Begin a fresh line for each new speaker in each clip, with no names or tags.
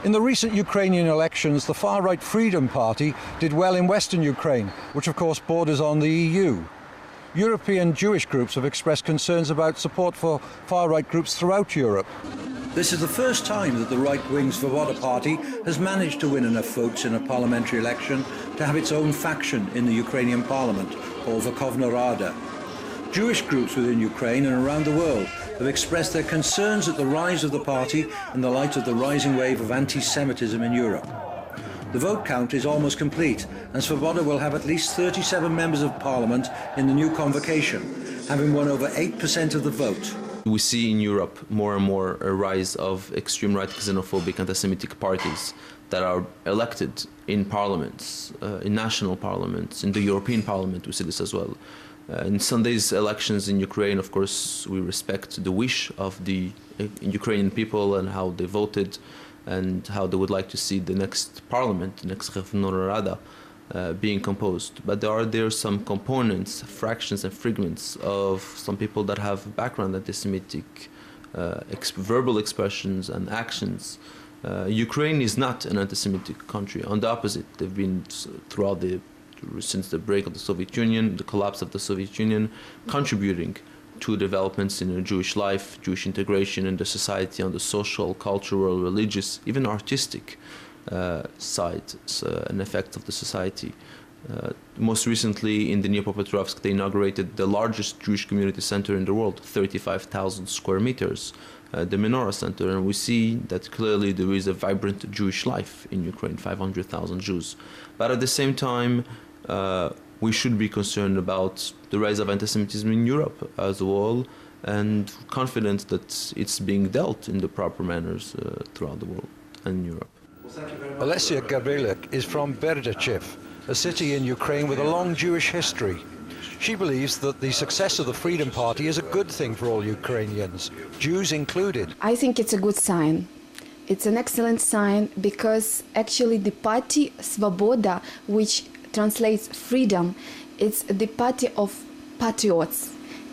In the recent Ukrainian elections, the far-right Freedom Party did well in western Ukraine, which of course borders on the EU. European Jewish groups have expressed concerns about support for far-right groups throughout Europe. This is the first time that the right-wing Svoboda party has managed to win enough votes in a parliamentary election to have its own faction in the Ukrainian parliament, called Verkhovna Rada. Jewish groups within Ukraine and around the world have expressed their concerns at the rise of the party in the light of the rising wave of anti-Semitism in Europe. The vote count is almost complete, and Svoboda will have at least 37 members of parliament in the new convocation, having won over 8% of the vote.
We see in Europe more and more a rise of extreme right xenophobic anti-Semitic parties that are elected in parliaments, in national parliaments, in the European Parliament. We see this as well. In Sunday's elections in Ukraine, of course, we respect the wish of the Ukrainian people and how they voted and how they would like to see the next parliament, the next Verkhovna Rada, being composed. But there are some components, fractions and fragments of some people that have background anti-Semitic verbal expressions and actions. Ukraine is not an anti-Semitic country. On the opposite, they've been since the break of the Soviet Union, the collapse of the Soviet Union, contributing to developments in Jewish life, Jewish integration in the society on the social, cultural, religious, even artistic side and effect of the society. Most recently, in the Dnipropetrovsk, they inaugurated the largest Jewish community center in the world, 35,000 square meters, the Menorah Center, and we see that clearly there is a vibrant Jewish life in Ukraine, 500,000 Jews. But at the same time, we should be concerned about the rise of anti-Semitism in Europe as a whole, and confident that it's being dealt in the proper manners throughout the world and Europe.
Alessia Gavrilik is from Berdichev, a city in Ukraine with a long Jewish history. She believes that the success of the Freedom Party is a good thing for all Ukrainians, Jews included.
I think it's a good sign. It's an excellent sign because actually the party Svoboda, which translates freedom, it's the party of patriots.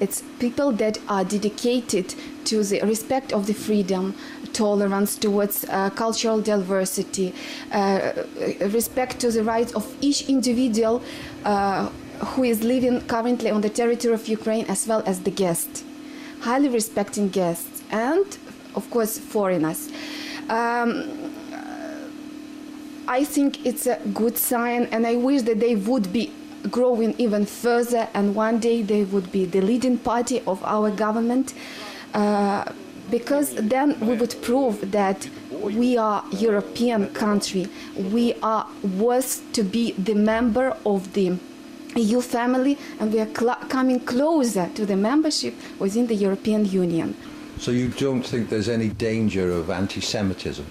It's people that are dedicated to the respect of the freedom, tolerance towards cultural diversity, respect to the rights of each individual who is living currently on the territory of Ukraine, as well as the guest, highly respecting guests and, of course, foreigners. I think it's a good sign, and I wish that they would be growing even further, and one day they would be the leading party of our government, because then we would prove that we are a European country. We are worth to be the member of the EU family, and we are coming closer to the membership within the European Union.
So you don't think there's any danger of anti-Semitism?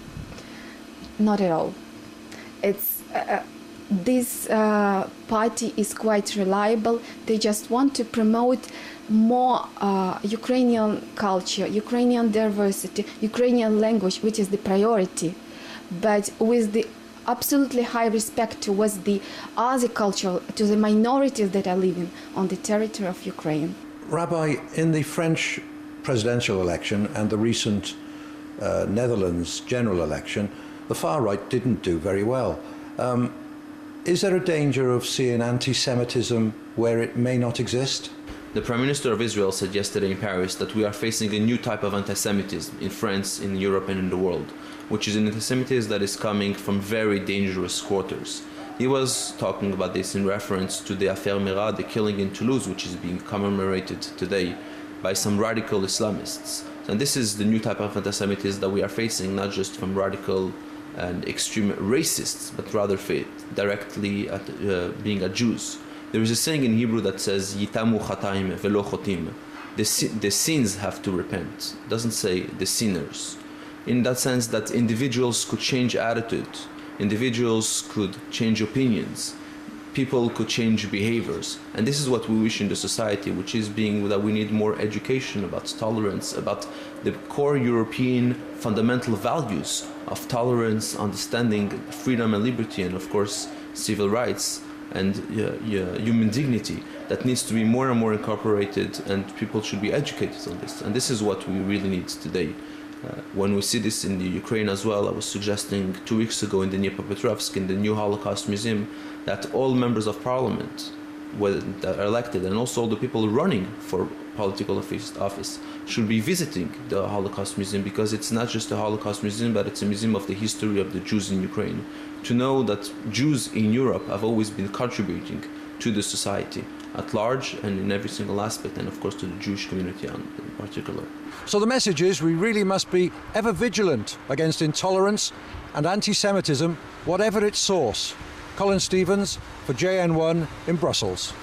Not at all. It's this party is quite reliable. They just want to promote more Ukrainian culture, Ukrainian diversity, Ukrainian language, which is the priority, but with the absolutely high respect towards the other culture, to the minorities that are living on the territory of Ukraine.
Rabbi, in the French presidential election and the recent Netherlands general election, the far right didn't do very well. Is there a danger of seeing anti-Semitism where it may not exist?
The Prime Minister of Israel said yesterday in Paris that we are facing a new type of anti-Semitism in France, in Europe and in the world, which is an anti-Semitism that is coming from very dangerous quarters. He was talking about this in reference to the Affaire Mira, the killing in Toulouse, which is being commemorated today by some radical Islamists. And this is the new type of anti-Semitism that we are facing, not just from radical and extreme racists, but rather directly at being at Jews. There is a saying in Hebrew that says, Yitamu chataim velo chotim. The sins have to repent. It doesn't say the sinners. In that sense that individuals could change attitude, individuals could change opinions, people could change behaviors. And this is what we wish in the society, which is that we need more education about tolerance, about the core European fundamental values of tolerance, understanding, freedom and liberty, and of course civil rights and human dignity that needs to be more and more incorporated, and people should be educated on this. And this is what we really need today. When we see this in the Ukraine as well, I was suggesting 2 weeks ago in the Dnipropetrovsk, in the new Holocaust Museum, that all members of parliament that are elected and also all the people running for political office should be visiting the Holocaust Museum, because it's not just a Holocaust Museum, but it's a museum of the history of the Jews in Ukraine. To know that Jews in Europe have always been contributing to the society at large and in every single aspect, and of course to the Jewish community in particular.
So the message is we really must be ever vigilant against intolerance and anti-Semitism, whatever its source. Colin Stevens for JN1 in Brussels.